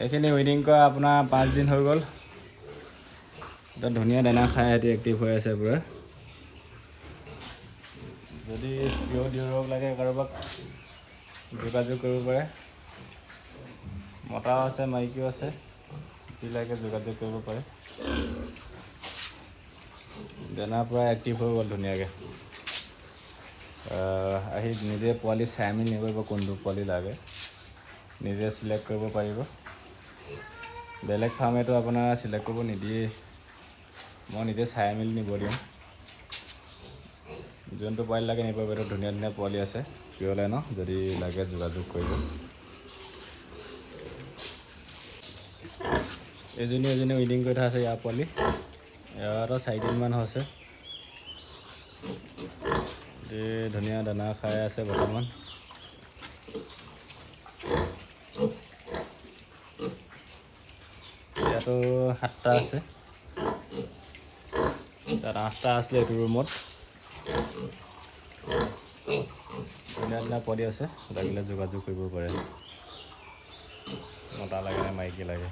এইখিনি উইডিং কৰা আপোনাৰ 5 দিন হৈ গ'ল। এটা ধুনীয়া দানা খাই সিহঁতি এক্টিভ হৈ আছে পুৰা। যদি পিয়ৰ ডিঅ'ৰক লাগে কাৰোবাক যোগাযোগ কৰিব পাৰে। মতাও আছে মাইকীও আছে, যি লাগে যোগাযোগ কৰিব পাৰে। দানা পূৰা এক্টিভ হৈ গ'ল ধুনীয়াকৈ। আহি নিজে পোৱালি চাই মেলি নিব পাৰিব, কোনটো পোৱালি লাগে নিজে চিলেক্ট কৰিব পাৰিব। বেলেগ ফাৰ্মেতো আপোনাৰ চিলেক্ট কৰিব নিদিয়ে, মই নিজে চাই মেলি নিব দিম। যোনটো পোৱালি লাগে নিব পাৰিব। ধুনীয়া ধুনীয়া পোৱালি আছে পিয়ৰ লাইনৰ, যদি লাগে যোগাযোগ কৰিব। এজনী উইডিং কৰি থোৱা আছে ইয়াৰ পোৱালি, ইয়াৰ 4 দিনমান হৈছে। ধুনীয়া দানা খাই আছে বৰ্তমান। ইয়াতো 7টা আছে, তাত 8টা আছিলে এইটো ৰুমত। ধুনীয়া ধুনীয়া পোৱালি আছে, লাগিলে যোগাযোগ কৰিব পাৰে। মতা লাগে নে মাইকী লাগে।